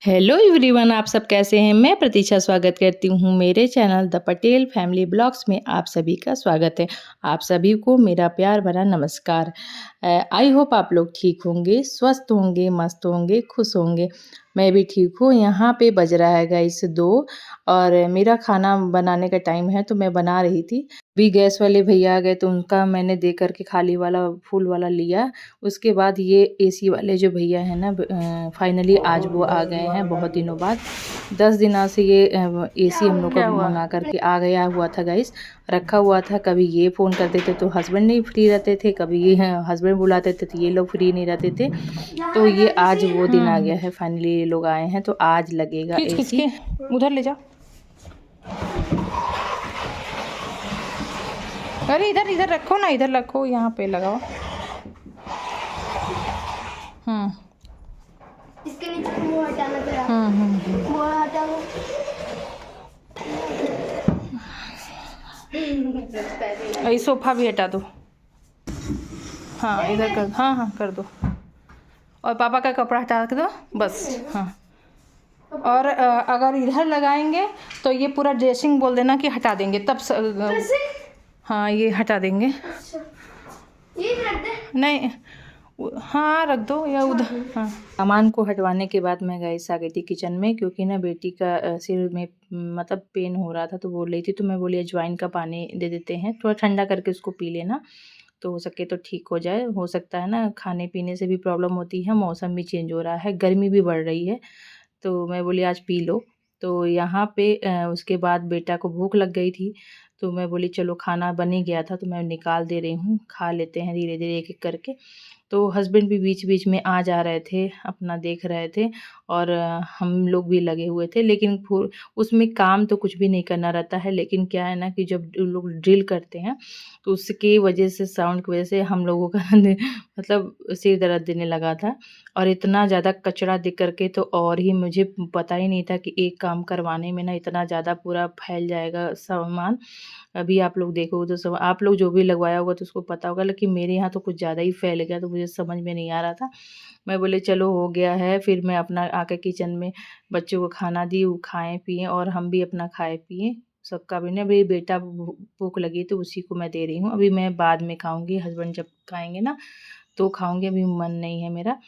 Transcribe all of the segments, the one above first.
Hello everyone, आप सब कैसे हैं। मैं प्रतीक्षा स्वागत करती हूँ मेरे channel the Patel family blogs में। आप सभी का स्वागत है। आप सभी को मेरा प्यार भरा नमस्कार। आई होप आप लोग ठीक होंगे, स्वस्थ होंगे, मस्त होंगे, खुश होंगे। मैं भी ठीक हूँ। यहाँ पे बज रहा है गाइस 2 और मेरा खाना बनाने का टाइम है, तो मैं बना रही थी। भी गैस वाले भैया आ गए तो उनका मैंने दे करके खाली वाला फुल वाला लिया। उसके बाद ये एसी वाले जो भैया हैं ना, फाइनली आज वो आ गए हैं बहुत दिनों बाद। 10 दिनों से ये एसी हम लोग का मंगा करके आ गया हुआ था गाइस, रखा हुआ था। कभी ये फ़ोन करते थे तो हस्बैंड नहीं फ्री रहते थे, कभी ये हस्बैंड बुलाते थे तो ये लोग फ्री नहीं रहते थे। तो ये आज वो दिन आ गया है, फाइनली ये लोग आए हैं तो आज लगेगा एसी। उधर ले जा। अरे इधर इधर रखो ना, इधर रखो, यहाँ पे लगाओ। इसके नीचे वो हटाना पड़ा। वो हटाओ। ये सोफा भी हटा दो। हाँ इधर कर, हाँ कर दो। और पापा का कपड़ा हटा के दो बस। हाँ, और अगर इधर लगाएंगे तो ये पूरा ड्रेसिंग बोल देना कि हटा देंगे तब हाँ ये हटा देंगे। अच्छा, ये रख दे। नहीं, हाँ रख दो या उधर। हाँ, सामान को हटवाने के बाद मैं गाइस आ गई थी किचन में, क्योंकि ना बेटी का सिर में मतलब पेन हो रहा था तो बोल रही थी। तो मैं बोली अजवाइन का पानी दे देते हैं, थोड़ा ठंडा करके उसको पी लेना तो हो सके तो ठीक हो जाए। हो सकता है ना, खाने पीने से भी प्रॉब्लम होती है, मौसम भी चेंज हो रहा है, गर्मी भी बढ़ रही है। तो मैं बोली आज पी लो। तो यहाँ पे उसके बाद बेटा को भूख लग गई थी, तो मैं बोली चलो खाना बन ही गया था तो मैं निकाल दे रही हूँ, खा लेते हैं धीरे धीरे एक एक करके। तो हस्बैंड भी बीच बीच में आ जा रहे थे, अपना देख रहे थे और हम लोग भी लगे हुए थे। लेकिन उसमें काम तो कुछ भी नहीं करना रहता है, लेकिन क्या है ना कि जब लोग ड्रिल करते हैं तो उसकी वजह से, साउंड की वजह से हम लोगों का मतलब सिर दर्द देने लगा था। और इतना ज़्यादा कचरा देख करके तो और ही मुझे पता ही नहीं था कि एक काम करवाने में ना इतना ज़्यादा पूरा फैल जाएगा सामान। अभी आप लोग देखोगे तो सब, आप लोग जो भी लगवाया होगा तो उसको पता होगा, लेकिन मेरे यहाँ तो कुछ ज़्यादा ही फैल गया तो मुझे समझ में नहीं आ रहा था। मैं बोले चलो हो गया है। फिर मैं अपना आके किचन में बच्चों को खाना दी, वो खाएँ पिएँ और हम भी अपना खाए पिए। सबका भी ना, अभी बेटा भूख लगी तो उसी को मैं दे रही हूँ। अभी मैं बाद में खाऊंगी, हस्बैंड जब खाएंगे ना तो खाऊंगी, अभी मन नहीं है मेरा।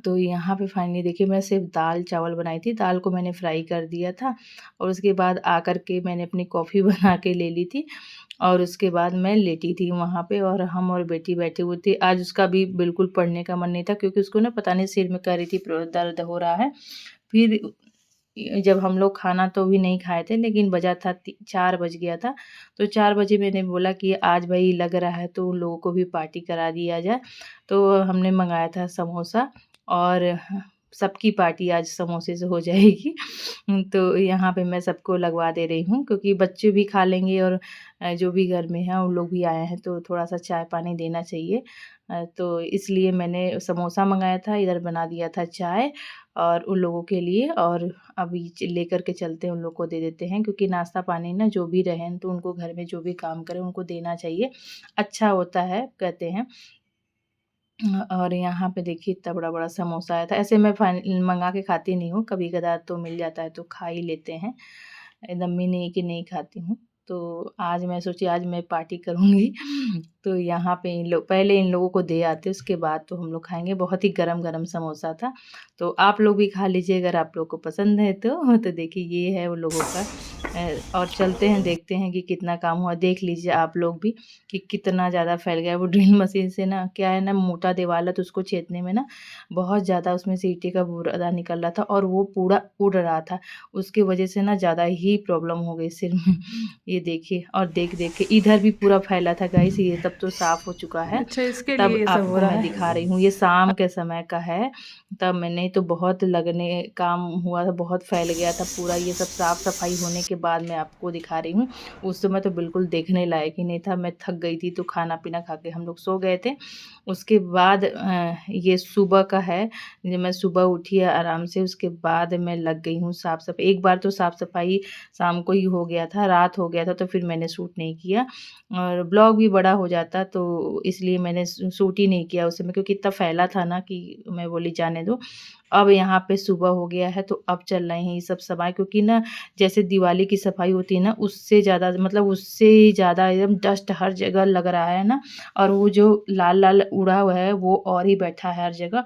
तो यहाँ पे फाइनली देखिए मैं सिर्फ दाल चावल बनाई थी, दाल को मैंने फ्राई कर दिया था और उसके बाद आकर के मैंने अपनी कॉफ़ी बना के ले ली थी और उसके बाद मैं लेटी थी वहाँ पे और हम और बेटी बैठे हुए थे। आज उसका भी बिल्कुल पढ़ने का मन नहीं था, क्योंकि उसको ना पता नहीं सिर में कह रही थी दर्द हो रहा है। फिर जब हम लोग खाना तो भी नहीं खाए थे, लेकिन बजा था 4 बज गया था। तो 4 बजे मैंने बोला कि आज भाई लग रहा है तो उन लोगों को भी पार्टी करा दिया जाए। तो हमने मंगाया था समोसा और सबकी पार्टी आज समोसे से हो जाएगी। तो यहाँ पे मैं सबको लगवा दे रही हूँ, क्योंकि बच्चे भी खा लेंगे और जो भी घर में हैं उन लोग भी आए हैं तो थोड़ा-सा चाय पानी देना चाहिए। तो इसलिए मैंने समोसा मंगाया था, इधर बना दिया था चाय और उन लोगों के लिए। और अभी लेकर के चलते हैं, उन लोग को दे देते हैं, क्योंकि नाश्ता पानी ना जो भी रहें तो उनको घर में जो भी काम करें उनको देना चाहिए, अच्छा होता है कहते हैं। और यहाँ पे देखिए इतना बड़ा-बड़ा समोसा आया था। ऐसे मैं मँगा के खाती नहीं हूँ, कभी-कभार तो मिल जाता है तो खा ही लेते हैं। एकदम भी नहीं कि नहीं खाती हूँ। तो आज मैं सोची आज मैं पार्टी करूँगी। तो यहाँ पे इन लोग पहले इन लोगों को दे आते, उसके बाद तो हम लोग खाएँगे। बहुत ही गरम-गरम समोसा था। तो आप लोग भी खा लीजिए अगर आप लोग को पसंद है तो। तो देखिए ये है उन लोगों का। और चलते हैं देखते हैं कि कितना काम हुआ। देख लीजिए आप लोग भी कि कितना ज़्यादा फैल गया है। वो ड्रिल मशीन से ना क्या है ना, मोटा दीवार है तो उसको छेदने में ना बहुत ज़्यादा उसमें से ईंटे का बूरादा निकल रहा था और वो पूरा उड़ रहा था। उसकी वजह से ना ज़्यादा ही प्रॉब्लम हो गई सिर में। ये देखिए और देख-देख के इधर भी पूरा फैला था गाइस। ये तब तो साफ़ हो चुका है। अच्छा इसके लिए तब ये सब हो आपको रहा मैं है। दिखा रही हूँ। ये शाम के समय का है। तब मैंने तो बहुत लगने काम हुआ था, बहुत फैल गया था पूरा। ये सब साफ़-सफ़ाई होने के बाद मैं आपको दिखा रही हूँ। उस समय तो बिल्कुल देखने लायक ही नहीं था। मैं थक गई थी तो खाना-पीना खा के हम लोग सो गए थे। उसके बाद ये सुबह का है। जब मैं सुबह उठी आराम से, उसके बाद मैं लग गई हूँ साफ़-सफ़ाई। एक बार तो साफ़-सफ़ाई शाम को ही हो गया था, रात हो गया था तो फिर मैंने शूट नहीं किया और ब्लॉग भी बड़ा हो जाता, तो इसलिए मैंने शूट ही नहीं किया उस समय, क्योंकि इतना फैला था ना कि मैं बोली जाने दो। अब यहाँ पे सुबह हो गया है तो अब चल रहे हैं ये सब सफाई, क्योंकि ना जैसे दिवाली की सफाई होती है ना, उससे ज़्यादा मतलब उससे ज़्यादा एकदम डस्ट हर जगह लग रहा है ना। और वो जो लाल लाल उड़ा हुआ है वो और ही बैठा है हर जगह।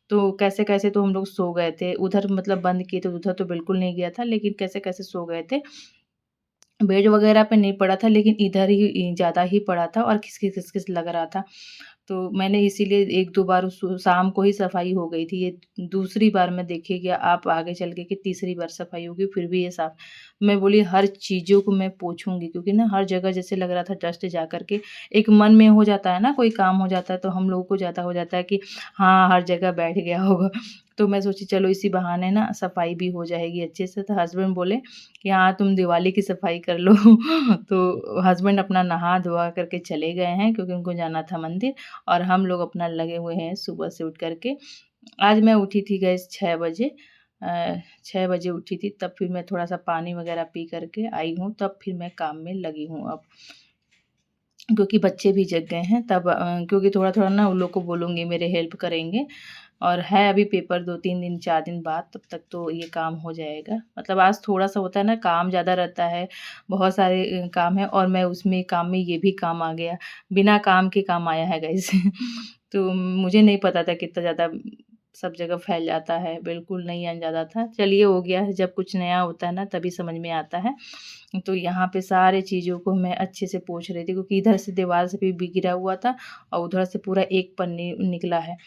तो कैसे कैसे तो हम लोग सो गए थे उधर, मतलब बंद किए तो उधर तो बिल्कुल नहीं गया था, लेकिन कैसे कैसे सो गए थे। बेड वगैरह पे नहीं पड़ा था, लेकिन इधर ही ज़्यादा ही पड़ा था और खिसखिस लग रहा था। तो मैंने इसीलिए 1-2 बार शाम को ही सफाई हो गई थी। ये दूसरी बार मैं देखिएगा आप आगे चल के कि तीसरी बार सफाई होगी, फिर भी ये साफ। मैं बोली हर चीज़ों को मैं पोंछूँगी, क्योंकि ना हर जगह जैसे लग रहा था डस्ट जा कर के एक मन में हो जाता है ना, कोई काम हो जाता है तो हम लोगों को ज़्यादा हो जाता है कि हाँ, हर जगह बैठ गया होगा। तो मैं सोची चलो इसी बहाने ना सफाई भी हो जाएगी अच्छे से। तो हस्बैंड बोले कि हाँ, तुम दिवाली की सफाई कर लो। तो हस्बैंड अपना नहा धुआ करके चले गए हैं, क्योंकि उनको जाना था मंदिर। और हम लोग अपना लगे हुए हैं सुबह से उठ कर के। आज मैं उठी थी गाइस 6 बजे। 6 बजे उठी थी, तब फिर मैं थोड़ा-सा पानी वगैरह पी कर के आई हूँ, तब फिर मैं काम में लगी हूँ अब। क्योंकि बच्चे भी जग गए हैं तब क्योंकि थोड़ा-थोड़ा ना उन लोग को बोलूँगी मेरे हेल्प करेंगे। और है अभी पेपर 2-3 दिन 4 दिन बाद, तब तक तो ये काम हो जाएगा। मतलब आज थोड़ा-सा होता है ना, काम ज़्यादा रहता है, बहुत सारे काम है और मैं उसमें काम में ये भी काम आ गया। बिना काम के काम आया है गाइस। तो मुझे नहीं पता था कितना ज़्यादा सब जगह फैल जाता है, बिल्कुल नहीं अंदाज़ा था। चलिए हो गया है, जब कुछ नया होता है ना तभी समझ में आता है। तो यहाँ पे सारे चीज़ों को मैं अच्छे से पोंछ रही थी, क्योंकि इधर से दीवार से भी गिरा हुआ था और उधर से पूरा एक पन्नी निकला है।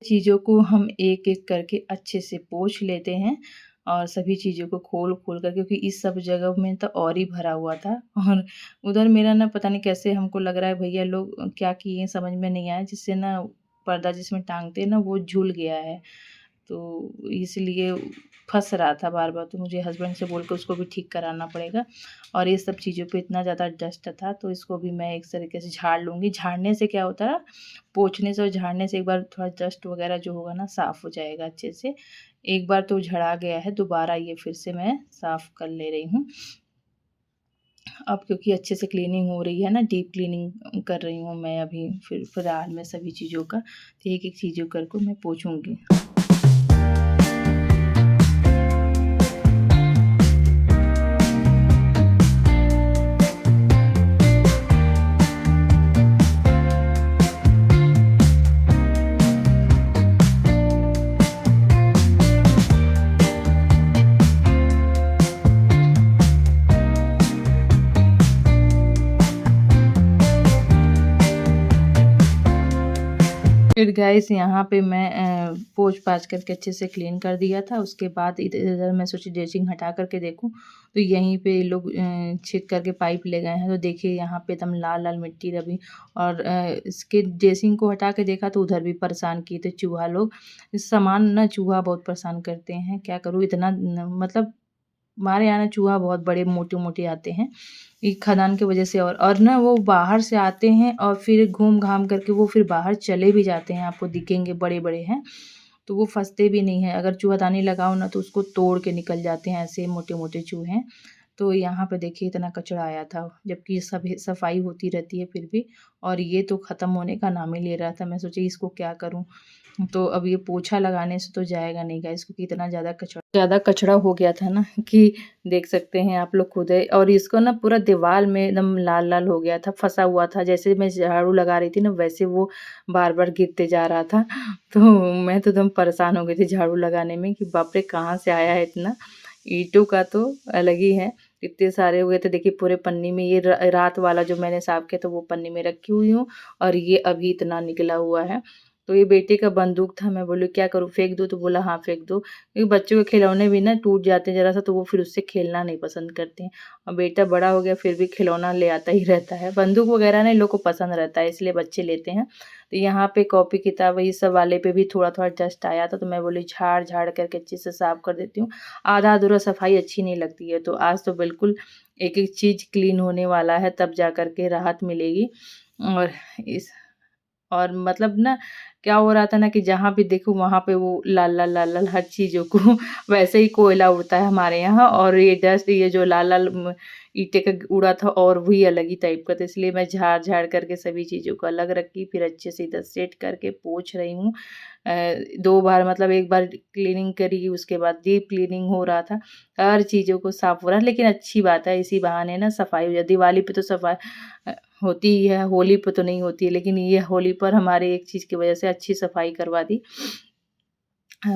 चीज़ों को हम एक-एक करके अच्छे से पोंछ लेते हैं और सभी चीज़ों को खोल-खोल कर, क्योंकि इस सब जगह में तो और ही भरा हुआ था। और उधर मेरा ना पता नहीं कैसे हमको लग रहा है भैया लोग क्या किए समझ में नहीं आया, जिससे ना पर्दा जिसमें टाँगते हैं ना वो झूल गया है। तो इसलिए फँस रहा था बार-बार, तो मुझे हस्बैंड से बोल के उसको भी ठीक कराना पड़ेगा। और ये सब चीज़ों पे इतना ज़्यादा डस्ट था, तो इसको भी मैं एक तरीके से झाड़ लूँगी। झाड़ने से क्या होता है, पोंछने से और झाड़ने से एक बार थोड़ा डस्ट वगैरह जो होगा ना साफ़ हो जाएगा अच्छे से। एक बार तो झड़ा गया है, दोबारा ये फिर से मैं साफ़ कर ले रही हूँ। अब क्योंकि अच्छे से क्लीनिंग हो रही है ना, डीप क्लीनिंग कर रही हूँ मैं अभी फिलहाल में सभी चीज़ों का। तो एक-एक चीज़ों कर को मैं पोंछूँगी। फिर गाइस यहाँ पे मैं पोंछ-पाछ करके अच्छे से क्लीन कर दिया था। उसके बाद इधर मैं सोची ड्रेसिंग हटा कर के देखूँ, तो यहीं पे ये लोग छेद करके पाइप ले गए हैं। तो देखिए यहाँ पे एकदम लाल-लाल मिट्टी दबी। और इसके ड्रेसिंग को हटा के देखा तो उधर भी परेशान किए थे चूहा लोग। इस सामान ना चूहा बहुत परेशान करते हैं, क्या करूँ इतना मतलब हमारे यहाँ ना चूहा बहुत बड़े मोटे-मोटे आते हैं, ये खदान की वजह से। और ना वो बाहर से आते हैं और फिर घूम-घाम करके वो फिर बाहर चले भी जाते हैं, आपको दिखेंगे बड़े-बड़े हैं। तो वो फँसते भी नहीं हैं, अगर चूहादानी लगाओ ना तो उसको तोड़ के निकल जाते हैं, ऐसे मोटे-मोटे चूहे हैं। तो यहाँ पे देखिए इतना कचरा आया था, जबकि सभी सफाई होती रहती है फिर भी। और ये तो ख़त्म होने का नाम ही ले रहा था, मैं सोची इसको क्या करूँ? तो अब ये पोछा लगाने से तो जाएगा नहीं गाइस, क्योंकि इतना ज़्यादा कचरा हो गया था ना कि देख सकते हैं आप लोग खुद है। और इसको ना पूरा दीवार में एकदम लाल-लाल हो गया था, फँसा हुआ था। जैसे मैं झाड़ू लगा रही थी ना वैसे वो बार-बार गिरते जा रहा था। तो मैं तो एकदम परेशान हो गई थी झाड़ू लगाने में कि बाप रे! कहाँ से आया है इतना। ईंटों का तो अलग ही है, इतने सारे हो गए थे। देखिए पूरे पन्नी में ये रात वाला जो मैंने साफ़ किया तो वो पन्नी में रखी हुई हूँ और ये अभी इतना निकला हुआ है। तो ये बेटे का बंदूक था, मैं बोली क्या करूँ फेंक दूँ? तो बोला हाँ फेंक दो, क्योंकि बच्चों के खिलौने भी ना टूट जाते हैं ज़रा-सा तो वो फिर उससे खेलना नहीं पसंद करते हैं। और बेटा बड़ा हो गया फिर भी खिलौना ले आता ही रहता है। बंदूक वगैरह ना इन लोग को पसंद रहता है, इसलिए बच्चे लेते हैं। तो यहाँ पे कॉपी किताब ये सब वाले पे भी थोड़ा-थोड़ा डस्ट आया था, तो मैं बोली झाड़-झाड़ करके अच्छे से साफ़ कर देती हूँ। आधा-अधूरा सफाई अच्छी नहीं लगती है, तो आज तो बिल्कुल एक-एक चीज़ क्लीन होने वाला है, तब जा कर के राहत मिलेगी। और इस और मतलब ना क्या हो रहा था ना कि जहाँ भी देखूँ वहाँ पे वो लाल लाल लाल लाल हर चीज़ों को वैसे ही कोयला उड़ता है हमारे यहाँ, और ये डस्ट ये जो लाल लाल ईंटे का उड़ा था और वही अलग ही टाइप का था, इसलिए मैं झाड़ झाड़ करके सभी चीज़ों को अलग रखी, फिर अच्छे से इधर सेट करके पोंछ रही हूँ। 2 बार मतलब 1 बार क्लीनिंग करी, उसके बाद डीप क्लीनिंग हो रहा था, हर चीज़ों को साफ़ हो रहा है। लेकिन अच्छी बात है, इसी बहाने ना सफाई हो जाती है। दिवाली पे तो सफाई होती ही है, होली पे तो नहीं होती है, लेकिन ये होली पर हमारे एक चीज़ की वजह से अच्छी सफाई करवा दी।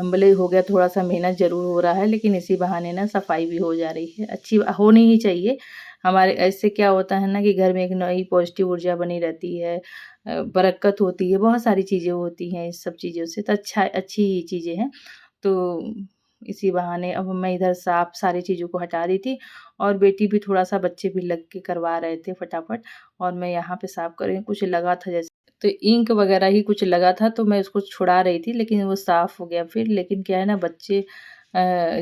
भले हो गया, थोड़ा-सा मेहनत ज़रूर हो रहा है, लेकिन इसी बहाने ना सफाई भी हो जा रही है। अच्छी होनी ही चाहिए। हमारे ऐसे क्या होता है ना कि घर में एक नई पॉज़िटिव ऊर्जा बनी रहती है, बरक़्क़त होती है, बहुत सारी चीज़ें होती हैं इस सब चीज़ों से, तो अच्छी ही चीज़ें हैं। तो इसी बहाने अब मैं इधर साफ़ सारी चीज़ों को हटा दी थी, और बेटी भी थोड़ा-सा, बच्चे भी लग के करवा रहे थे फटाफट, और मैं यहाँ पे साफ़ कर रही हूँ। कुछ लगा था जैसे तो इंक वग़ैरह ही कुछ लगा था, तो मैं उसको छुड़ा रही थी, लेकिन वो साफ़ हो गया फिर। लेकिन क्या है ना, बच्चे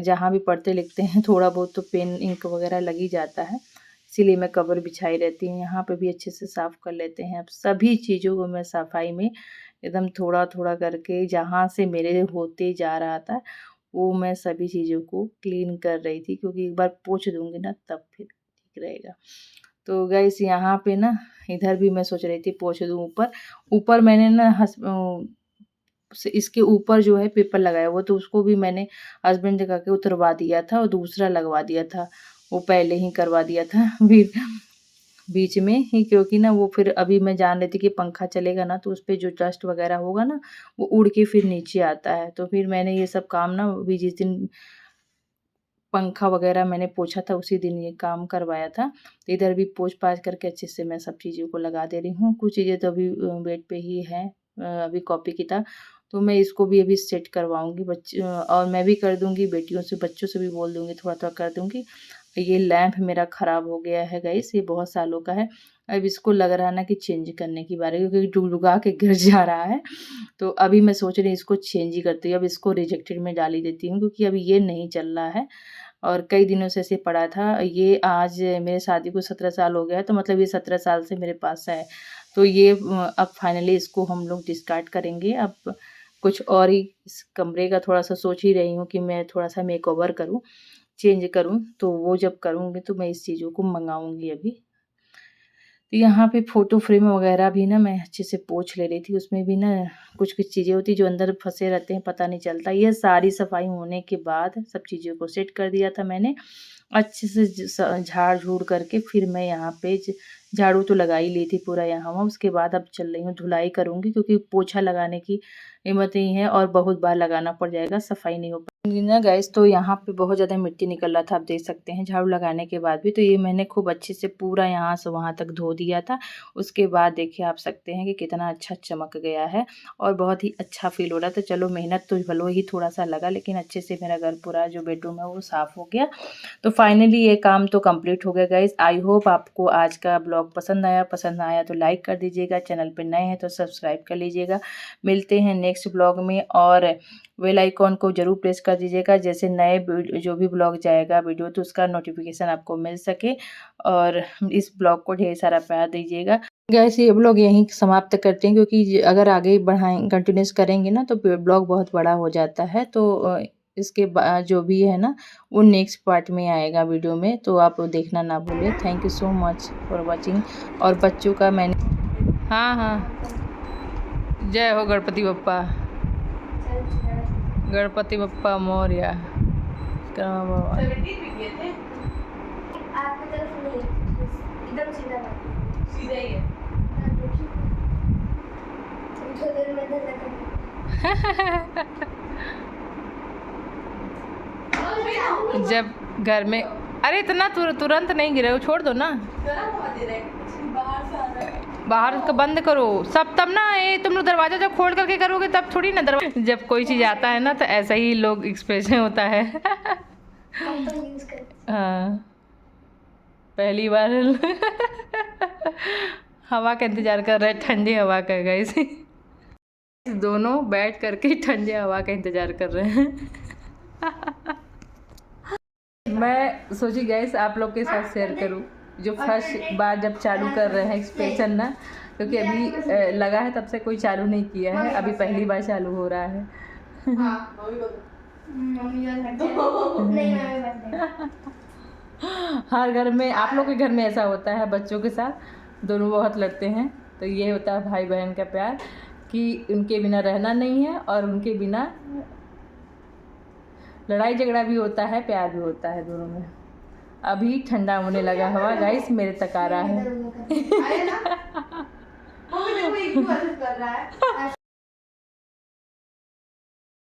जहाँ भी पढ़ते लिखते हैं थोड़ा बहुत तो पेन इंक वग़ैरह लग ही जाता है, इसीलिए मैं कवर बिछाई रहती हूँ। यहाँ पे भी अच्छे से साफ़ कर लेते हैं। अब सभी चीज़ों को मैं सफाई में एकदम थोड़ा-थोड़ा करके जहाँ से मेरे होते जा रहा था, वो मैं सभी चीज़ों को क्लीन कर रही थी, क्योंकि एक बार पोंछ दूँगी ना तब फिर ठीक रहेगा। तो गाइस यहाँ पे ना इधर भी मैं सोच रही थी पोंछ दूँ ऊपर। ऊपर मैंने ना इसके ऊपर जो है पेपर लगाया हुआ, तो उसको भी मैंने हस्बैंड से कह के उतरवा दिया था और दूसरा लगवा दिया था। वो पहले ही करवा दिया था बीच में ही, क्योंकि ना वो फिर अभी मैं जान रही थी कि पंखा चलेगा ना, तो उसपे जो डस्ट वग़ैरह होगा ना, वो उड़ के फिर नीचे आता है। तो फिर मैंने ये सब काम ना अभी जिस दिन पंखा वग़ैरह मैंने पोंछा था उसी दिन ये काम करवाया था। तो इधर भी पोंछ-पाछ करके अच्छे से मैं सब चीज़ों को लगा दे रही हूँ। कुछ चीज़ें तो अभी बेड पे ही हैं, अभी कॉपी किताब, तो मैं इसको भी अभी सेट करवाऊँगी। और मैं भी कर दूँगी, बेटियों से बच्चों से भी बोल दूँगी, थोड़ा-थोड़ा कर दूँगी। ये लैंप मेरा ख़राब हो गया है गाइस, ये बहुत सालों का है। अब इसको लग रहा है ना कि चेंज करने की बारी है, क्योंकि डुगडुगा के गिर जा रहा है। तो अभी मैं सोच रही हूँ इसको चेंज ही करती हूँ। अब इसको रिजेक्टेड में डाल ही देती हूँ, क्योंकि अभी ये नहीं चल रहा है और कई दिनों से ऐसे पड़ा था। ये आज मेरे शादी को 17 साल हो गया है, तो मतलब ये 17 साल से मेरे पास है। तो ये अब फाइनली इसको हम लोग डिस्कार्ड करेंगे। अब कुछ और ही इस कमरे का थोड़ा-सा सोच ही रही हूँ कि मैं थोड़ा-सा मेकओवर करूँ, चेंज करूँ। तो वो जब करूँगी तो मैं इस चीज़ों को मँगाऊँगी अभी। तो यहाँ पे फ़ोटो फ्रेम वग़ैरह भी ना मैं अच्छे से पोंछ ले रही थी। उसमें भी ना कुछ-कुछ चीज़ें होती हैं जो अंदर फँसे रहते हैं, पता नहीं चलता। ये सारी सफाई होने के बाद सब चीज़ों को सेट कर दिया था मैंने। अच्छे से झाड़-झूड़ करके फिर मैं यहाँ पे झाड़ू तो लगा ही ली थी पूरा यहाँ वहाँ। उसके बाद अब चल रही हूँ धुलाई करूँगी, क्योंकि पोछा लगाने की हिम्मत नहीं है और बहुत बार लगाना पड़ जाएगा, सफाई नहीं हो पाएगी ना गाइस। तो यहाँ पे बहुत ज़्यादा मिट्टी निकल रहा था, आप देख सकते हैं झाड़ू लगाने के बाद भी। तो ये मैंने खूब अच्छे से पूरा यहाँ से वहाँ तक धो दिया था। उसके बाद देखिए आप सकते हैं कि कितना अच्छा चमक गया है और बहुत ही अच्छा फ़ील हो रहा था। चलो मेहनत तो भले ही थोड़ा-सा लगा, लेकिन अच्छे से मेरा घर पूरा जो बेडरूम है वो साफ़ हो गया। तो फाइनली ये काम तो कंप्लीट हो गया गाइस। आई होप आपको आज का ब्लॉग पसंद आया तो लाइक कर दीजिएगा, चैनल पे नए हैं तो सब्सक्राइब कर लीजिएगा। मिलते हैं नेक्स्ट ब्लॉग में, और बेल आइकॉन को ज़रूर प्रेस कर दीजिएगा, जैसे नए जो भी ब्लॉग जाएगा वीडियो तो उसका नोटिफिकेशन आपको मिल सके। और इस ब्लॉग को ढेर सारा प्यार दीजिएगा। गाइस ये ब्लॉग यहीं समाप्त करते हैं, क्योंकि अगर आगे बढ़ाएं कंटिन्यूस करेंगे ना तो ब्लॉग बहुत बड़ा हो जाता है। तो इसके बाद जो भी है ना वो नेक्स्ट पार्ट में आएगा वीडियो में, तो आप देखना ना भूलें। Thank you so much for watching. और बच्चों का मैंने हाँ जय हो गणपति बप्पा, गणपति बप्पा मोरया। आपकी तरफ नहीं, एकदम सीधा सीधा ही है। जब घर में अरे इतना तुरंत नहीं गिरे, छोड़ दो ना, बाहर का बंद करो सब, तब ना ये तुम लोग दरवाजा जब खोल करके करोगे तब थोड़ी ना दरवाजा। जब कोई चीज़ आता है ना तो ऐसा ही लोग एक्सप्रेशन होता है। हाँ पहली बार हवा का इंतज़ार कर रहे हैं, ठंडी हवा का गाइस। दोनों बैठ करके ठंडी हवा का इंतज़ार कर रहे हैं। मैं सोची गाइस आप लोग के साथ शेयर करूं, जो फर्स्ट बार जब चालू कर रहे हैं एक्सप्रेशन ना, क्योंकि अभी लगा है तब से कोई चालू नहीं किया है, अभी पहली बार चालू हो रहा है। मम्मी जो करते हैं। नहीं मम्मी करते हैं। हर घर में, आप लोग के घर में ऐसा होता है, बच्चों के साथ दोनों बहुत लड़ते हैं। तो ये होता है भाई बहन का प्यार कि उनके बिना रहना नहीं है और उनके बिना लड़ाई झगड़ा भी होता है, प्यार भी होता है दोनों में। अभी ठंडा होने लगा हवा गाइस, मेरे तक आ रहा है। मम्मी देखो एक कर रहा है।